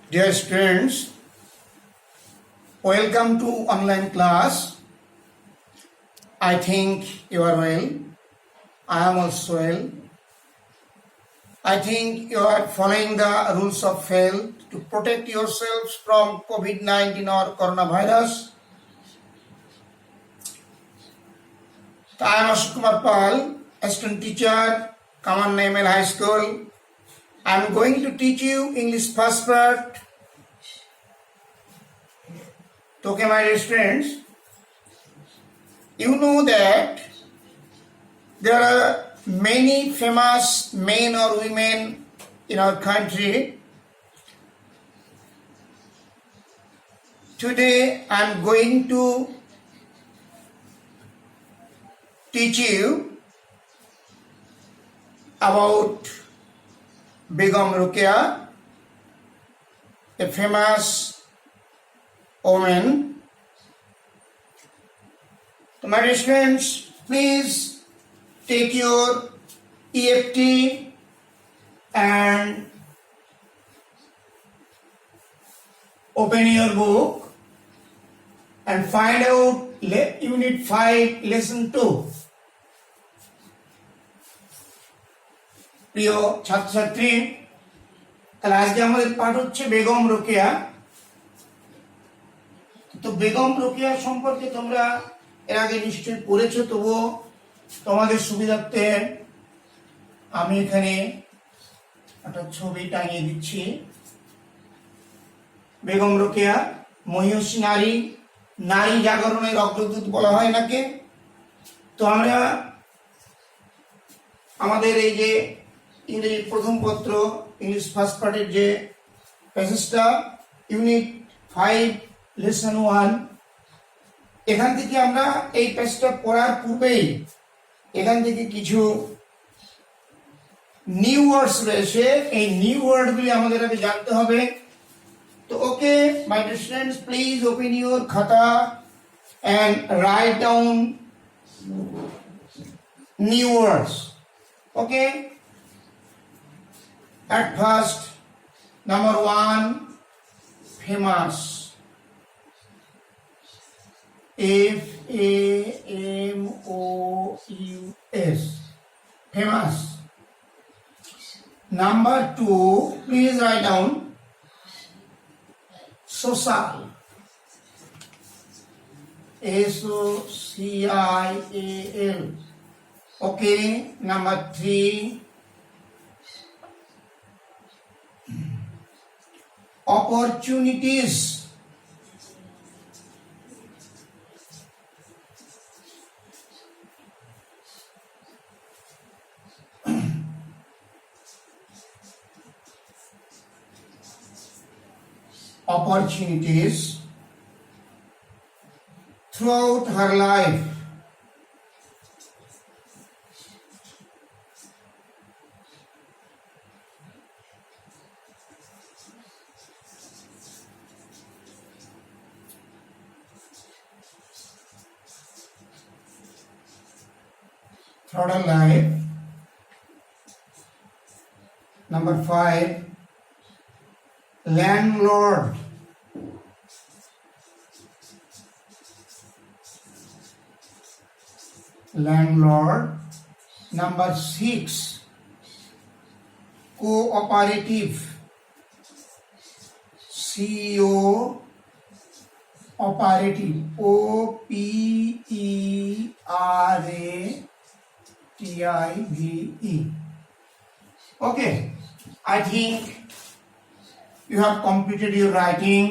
Dear students, welcome to online class. I think you are well. I am also well. I think you are following the rules of health to protect yourselves from COVID-19 or coronavirus. I am Ashok Kumar Pal, assistant teacher, Common Namal High School. I am going to teach you English first part. Okay, my dear students, you know that there are many famous men or women in our country. Today I am going to teach you about Begum Ruqya, a famous woman. So my dear students, please take your EFT and open your book and find out Unit 5, Lesson 2. প্রিয় ছাত্রছাত্রী, তাহলে আজকে আমাদের পাঠ হচ্ছে বেগম রোকেয়া। তো বেগম রোকেয়া সম্পর্কে তোমরা এর আগে নিশ্চয়ই পড়েছো, তবুও তোমাদের সুবিধার্থে আমি এখানে একটা ছবি টাঙিয়ে দিচ্ছি। বেগম রোকেয়া মহিয়সী নারী, নারী জাগরণের অগ্রদূত বলা হয় নাকি। তো আমরা আমাদের এই যে ইংরেজি প্রথম পত্র ইংলিশ ফার্স্ট পার্টের যে প্যাসেজটা ইউনিট 5 লেসন 1, এখান থেকে আমরা এই প্যাসেজটা পড়ার পূর্বেই এখান থেকে কিছু নিউ ওয়ার্ডস রয়েছে। এই নিউ ওয়ার্ডগুলি আমাদের আগে জানতে হবে। তো okay my dear students, please open your খাতা and write down new words. Okay, at first, number 1, famous. Famous, famous. Number 2, please write down social. SOCIAL. Okay, number 3, opportunities. Opportunities throughout her life. Throughout her life. Number 5, landlord. Landlord. Number 6, cooperative. Cooperative. OPERATIVE. Okay, I think you have completed your writing.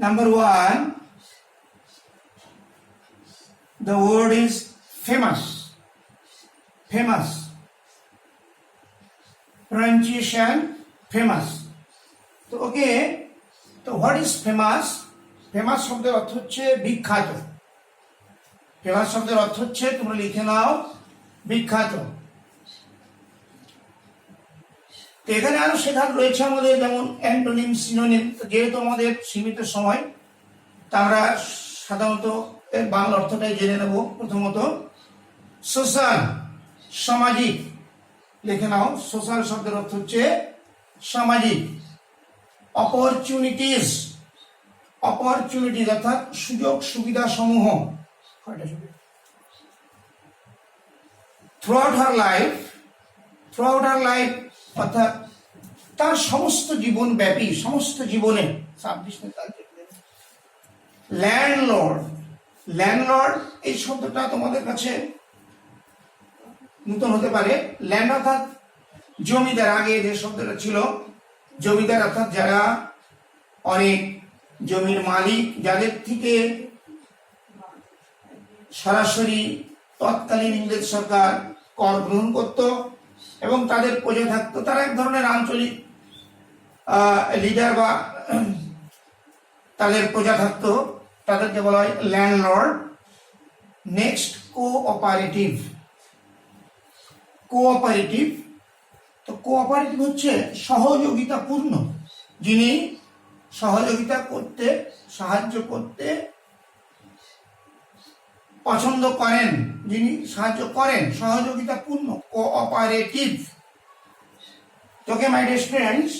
Number 1, the word is famous. Famous. Pronunciation famous. So okay, so what is famous? Famous শব্দের অর্থ হচ্ছে বিখ্যাত। Famous শব্দের অর্থ হচ্ছে, তোমরা লিখে নাও, বিখ্যাত। তো এখানে আরো শেখার রয়েছে আমাদের, যেমন অ্যান্টোনিম, সিনোনিম। যেহেতু আমাদের সীমিত সময়, তা আমরা সাধারণত এর বাংলা অর্থটাই জেনে নেব। প্রথমত সোশ্যাল, সামাজিক, লিখে নাও, সোশ্যাল শব্দের অর্থ হচ্ছে সামাজিক। অপরচুনিটিজ, অপরচুনিটিজ অর্থাৎ সুযোগ সুবিধা সমূহ। Throughout her life, throughout her life অর্থাৎ তার সমস্ত জীবন ব্যাপী, সমস্ত জীবনে। ল্যান্ডলর্ড, ল্যান্ডলর্ড এই শব্দটা তোমাদের কাছে নতুন হতে পারে। ল্যান্ড অর্থাৎ জমিদার, আগে যে শব্দটা ছিল জমিদার অর্থাৎ যারা অনেক জমির মালিক, যাদের থেকে সরাসরি তৎকালীন ইংরেজ সরকার কর গ্রহণ করত এবং তাদের প্রজা থাকতো। তারা এক ধরনের আঞ্চলিক লিডার বা তাদের প্রজা থাকতো, তাদেরকে বলা হয় ল্যান্ডলর্ড। Next cooperative, cooperative. তো কোঅপারেটিভ হচ্ছে সহযোগিতাপূর্ণ, যিনি সহযোগিতা করতে, সাহায্য করতে পছন্দ করেন, যিনি সাহায্য করেন, সহযোগিতাপূর্ণ, cooperative. Okay, my dear students,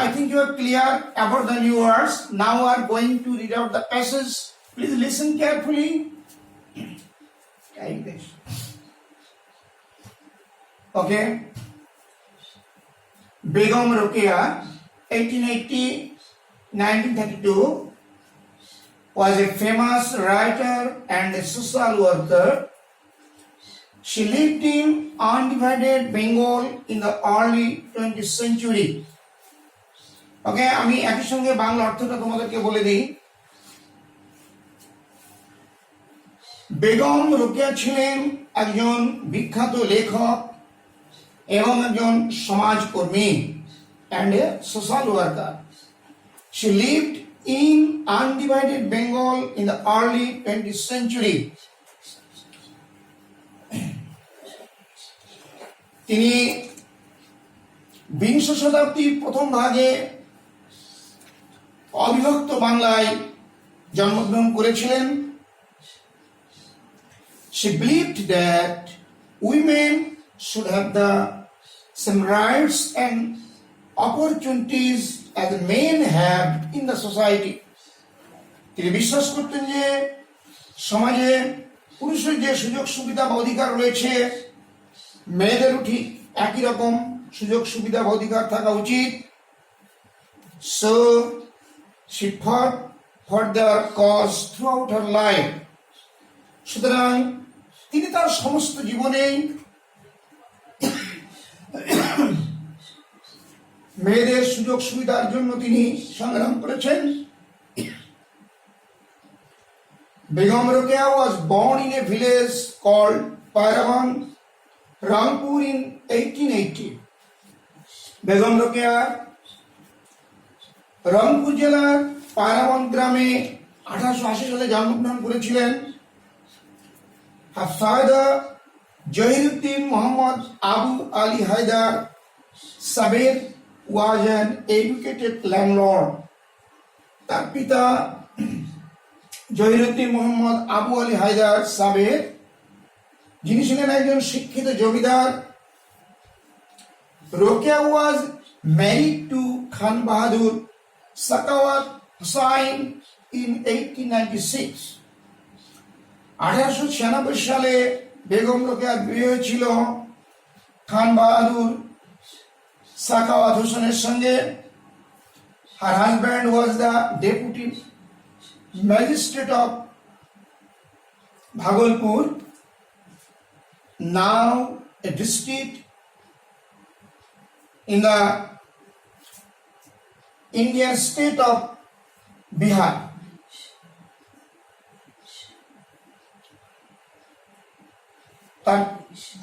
I think you are clear about the new words. Now we are going to read out the passage. Please listen carefully. Like this. Okay. Begum Rokeya, 1880-1932, was a famous writer and a social worker. She lived in undivided Bengal in the early 20th century. ওকে, আমি একই সঙ্গে বাংলা অর্থটা তোমাদেরকে বলে দিই। বেগম রোকেয়া ছিলেন একজন বিখ্যাত লেখক এবং একজন সমাজকর্মী and a social worker. She lived in undivided Bengal in the early 20th century. তিনি বিংশ শতাব্দীর প্রথম ভাগে অবিভক্ত বাংলায় জন্মগ্রহণ করেছিলেন। She believed that women should have the same rights and opportunities as men have in the society. তিনি বিশ্বাস করতেন যে সমাজে পুরুষের যে সুযোগ সুবিধা বা অধিকার রয়েছে, মেয়েদেরও ঠিক একই রকম সুযোগ সুবিধা বা অধিকার থাকা উচিত। So she fought for their cause throughout her life. সুতরাং তিনি তার সমস্ত জীবনেই মেয়েদের সুযোগ সুবিধার জন্য তিনি সংগ্রাম করেছেন। Begum Rokeya was born in a village called Pairavan, Rangpur in 1880. Begum Rokeya Rangpur জেলার পায়রাবন গ্রামে 1880 সালে জন্মগ্রহণ করেছিলেন। Her father Jahiruddin Muhammad Abu Ali Haidar Sabir was an educated landlord. তার পিতা জহিরুদ্দিন মোহাম্মদ আবু আলী হায়দার সাবের, যিনি ছিলেন একজন শিক্ষিত জমিদার। Rokeya was married to Khan Bahadur Sakawat Hussain in 1896. 1896 সালে বেগম রোকেয়ার বিয়ে হয়েছিল খান বাহাদুর সাকাওয়াত হোসেনের সঙ্গে। Her husband was the deputy magistrate of Bhagalpur, now a district in the Indian state of Bihar.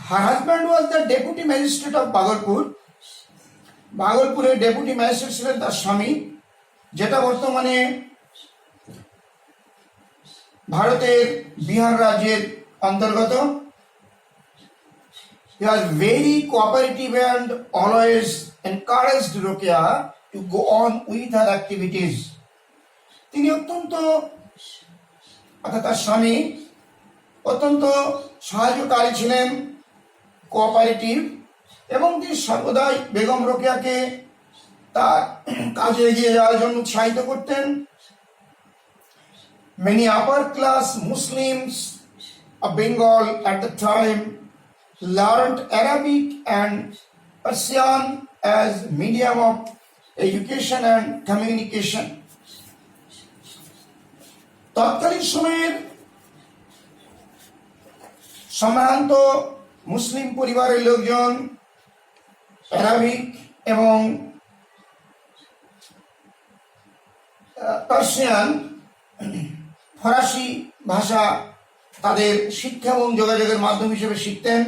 Her husband was the deputy magistrate of Bhagalpur. ভাগলপুরের deputy magistrate ছিলেন তার স্বামী, যেটা বর্তমানে ভারতের বিহার রাজ্যের অন্তর্গত। He was very cooperative and always encouraged Rokeya to go on with her activities. তিনি অত্যন্ত, অর্থাৎ তার স্বামী অত্যন্ত সাহায্যকারী ছিলেন, কোঅপারেটিভ এবং তিনি সর্বদাই বেগম রোকেয়াকে তার কাজে এগিয়ে যাওয়ার জন্য উৎসাহিত করতেন। Many upper class Muslims of Bengal at the time learned Arabic and Persian as medium of education and communication. তৎকালীন সময়ের সম্ভ্রান্ত মুসলিম পরিবারের লোকজন আরবিক এবং পার্সিয়ান ফরাসি ভাষা তাদের শিক্ষা এবং যোগাযোগের মাধ্যম হিসেবে শিখতেন।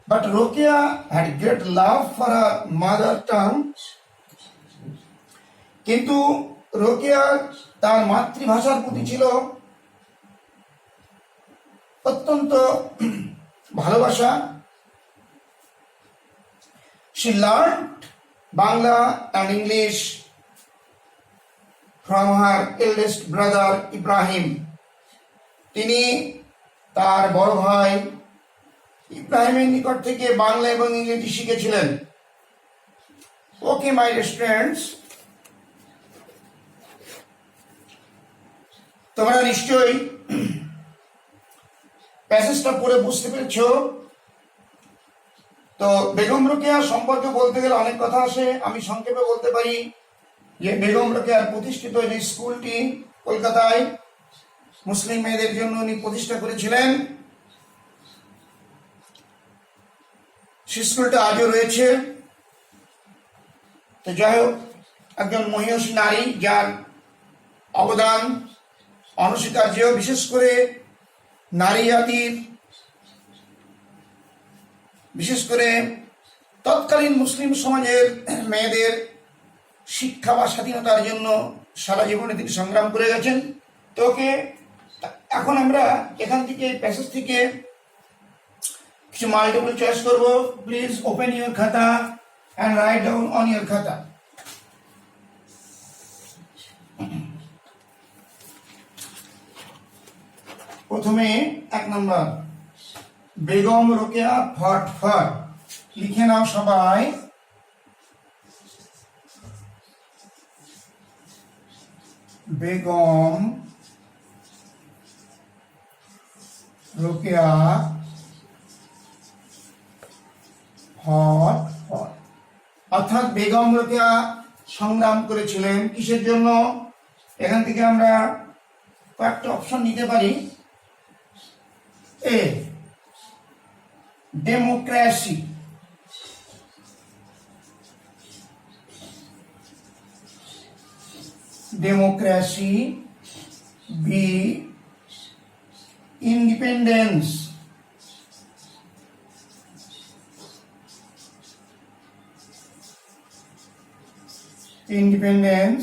But Rokeya had great love for a mother tongue, কিন্তু রোকেয়ার তার মাতৃভাষার প্রতি ছিল অত্যন্ত ভালোবাসা। She learned Bangla and English from her eldest brother Ibrahim. তিনি তার বড় ভাই ইব্রাহিমের নিকট থেকে বাংলা এবং ইংরেজি শিখেছিলেন। ওকে মাই স্টুডেন্টস, তোমরা নিশ্চয়ই প্যাসেজটা পড়ে বুঝতে পেরেছ। তো বেগম রোকেয়া সম্পর্কে বলতে গেলে অনেক কথা আসে। আমি সংক্ষেপে বলতে পারি যে বেগম রোকেয়ার প্রতিষ্ঠিত যে স্কুলটি কলকাতায় মুসলিম মেয়েদের জন্য উনি প্রতিষ্ঠা করেছিলেন, সে স্কুলটা আজও রয়েছে। তো যাই হোক, একজন মহিয়সী নারী যার অবদান অনস্বীকার্য, বিশেষ করে নারী জাতির, বিশেষ করে তৎকালীন মুসলিম সমাজের মেয়েদের শিক্ষা বা স্বাধীনতার জন্য সারা জীবনে তিনি সংগ্রাম করে গেছেন। তো ওকে এখন আমরা এখান থেকে প্যাসেজ থেকে কিছু মাল্টিপল চয়েস করব। প্লিজ ওপেন ইউর খাতা and write down on your খাতা। প্রথমে 1 নম্বর, বেগম রোকেয়া ফটফট। লিখে নাও সবাই। বেগম রোকেয়া ফটফট, অর্থাৎ বেগম রোকেয়া সংগ্রাম করেছিলেন কিসের জন্য? এখান থেকে আমরা কয়েকটা অপশন নিতে পারি। A, democracy, democracy. B, independence, independence.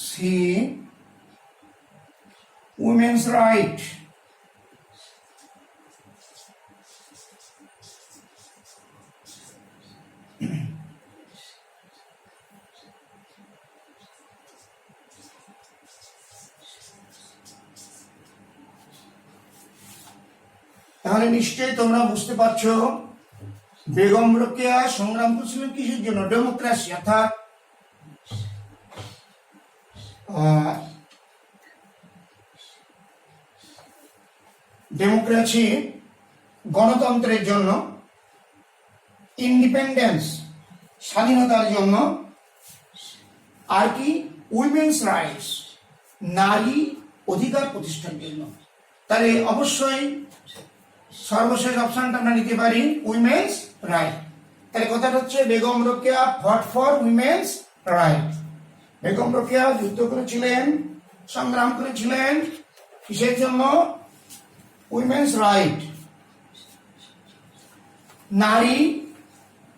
C, women's right, তাহলে নিশ্চয়ই তোমরা বুঝতে পারছো বেগম রোকেয়া সংগ্রাম করছিলেন কিসের জন্য? ডেমোক্রেসি, অর্থাৎ ডেমোক্রেসি গণতন্ত্রের জন্য, ইন্ডিপেন্ডেন্স স্বাধীনতার জন্য, আর কি উইমেন্স রাইটস নারী অধিকার প্রতিষ্ঠার জন্য। তাহলে অবশ্যই সর্বশেষ অপশনটা আমরা নিতে পারি উইমেন্স রাইট। তাহলে কথাটা হচ্ছে Begum Rokeya fought for women's right. Begum Rokeya যুদ্ধ করেছিলেন, সংগ্রাম করেছিলেন কিসের জন্য? উইমেন্স রাইট, নারী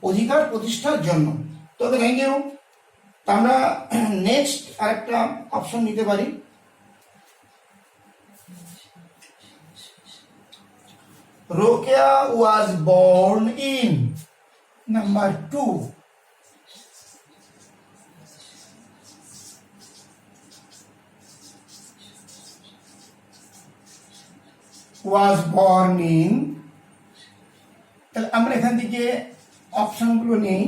অধিকার প্রতিষ্ঠার জন্য। তো থ্যাংক ইউ। আমরা নেক্সট আরেকটা অপশন নিতে পারি। Rokeya was born in number 2. Was born in তাহলে আমরা এখান থেকে অপশনগুলো নেই।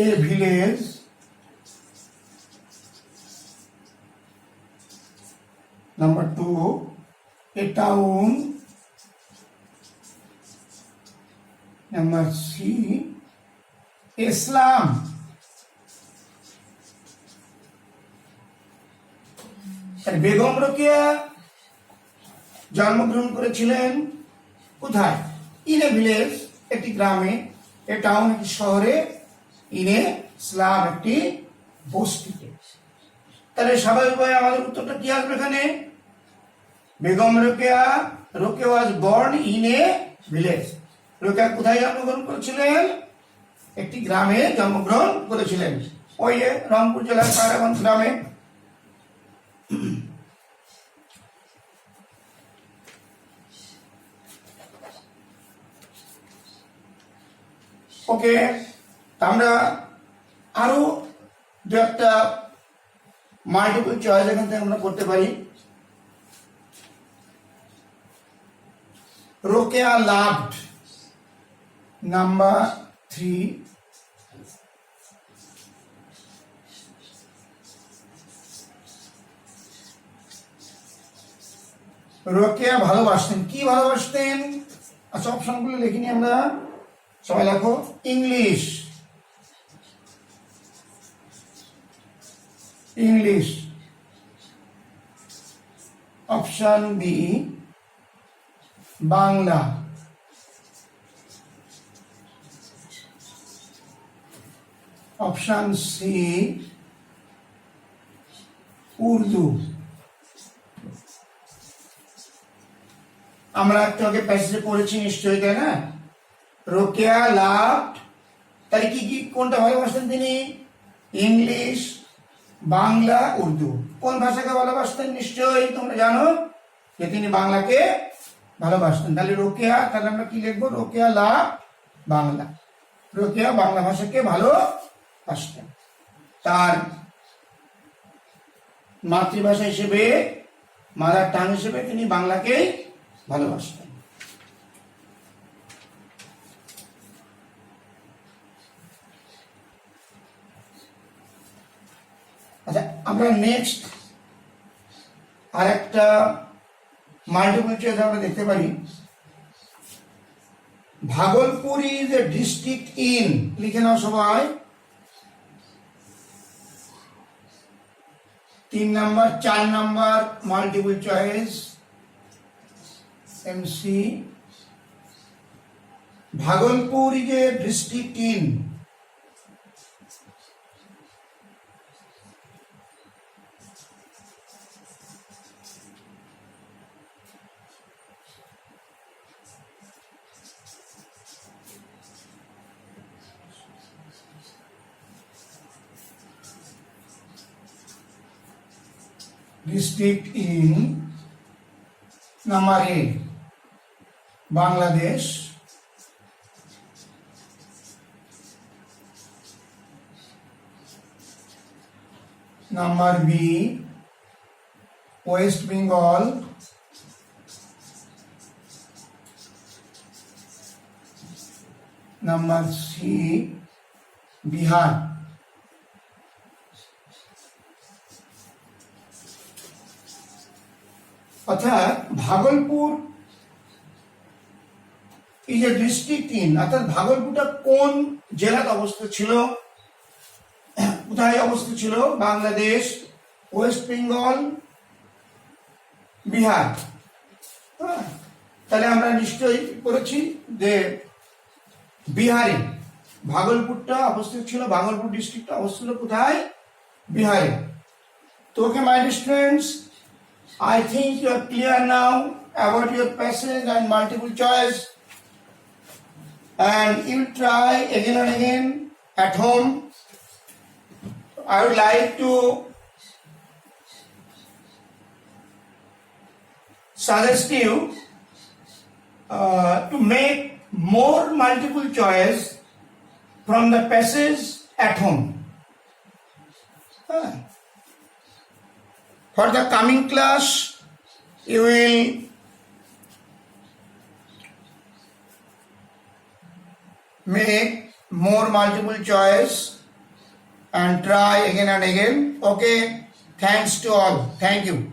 A village, number 2 a town, number 3 ইসলাম। বেগম রোকেয়া জন্মগ্রহণ করেছিলেন কোথায়? ইন এ ভিলেজ, একটি গ্রামে, এ টাউন, একটি শহরে, ইন এ ইসলাম, একটি বস্তিতে। তাহলে স্বাভাবিকভাবে আমাদের উত্তরটা কি আসবে এখানে? Begum Rokeya was born in a village. Rokeya কোথায় জন্মগ্রহণ করেছিলেন? একটি গ্রামে জন্মগ্রহণ করেছিলেন, ওই যে রংপুর জেলার পায়রাগঞ্জ গ্রামে। ওকে, আমরা আরো দু একটা মাল্টিপল চয়েস এখান থেকে আমরা করতে পারি। রোকেয়া লাভড, নাম্বার 3 রোকেয়া ভালোবাসতেন, কি ভালোবাসতেন? আচ্ছা, অপশনগুলো লিখিনি আমরা, সবাই লেখো। English, English. Option B Bangla. Option C Urdu. আমরা একটু আগে প্যাসেজে পড়েছি নিশ্চয়ই, তাই না? রোকেয়া লাভড, তাহলে কি কি কোনটা ভালোবাসতেন তিনি? ইংলিশ, বাংলা, উর্দু। কোন ভাষাকে ভালোবাসতেন? নিশ্চয়ই তোমরা জানো যে তিনি বাংলাকে ভালোবাসতেন। তাহলে রোকেয়া, তাহলে আমরা কি লিখবো? রোকেয়া লাভ বাংলা। রোকেয়া বাংলা ভাষাকে ভালোবাসতেন, তার মাতৃভাষা হিসেবে, মাদার টাং হিসেবে তিনি বাংলাকে ভালোবাসতেন। আচ্ছা, আমরা নেক্সট আর একটা মাল্টিপল চয়েস আমরা দেখতে পারি। Bhagalpur is a district in, লিখে নাও সবাই। 3 number 4 number multiple choice MC. Bhagalpur is a district in, district in number 8 Bangladesh. Number B West Bengal. Number C Bihar. অর্থাৎ ভাগলপুর এই যে ডিস্ট্রিক্ট ইন, অর্থাৎ ভাগলপুরটা কোন জেলাতে অবস্থিত ছিল? কোথায় অবস্থিত ছিল? বাংলাদেশ, ওয়েস্ট বেঙ্গল, বিহার। তাহলে আমরা নিশ্চয়ই করেছি যে বিহারে ভাগলপুরটা অবস্থিত ছিল, ভাগলপুর ডিস্ট্রিক্টটা অবস্থিত কোথায়? বিহারে। তো okay my students, I think you are clear now about your passage and multiple choice, and you try again and again at home. I would like to suggest you to make more multiple choice from the passage at home. For the coming class, you will make more multiple choice and try again and again. Okay, thanks to all. Thank you.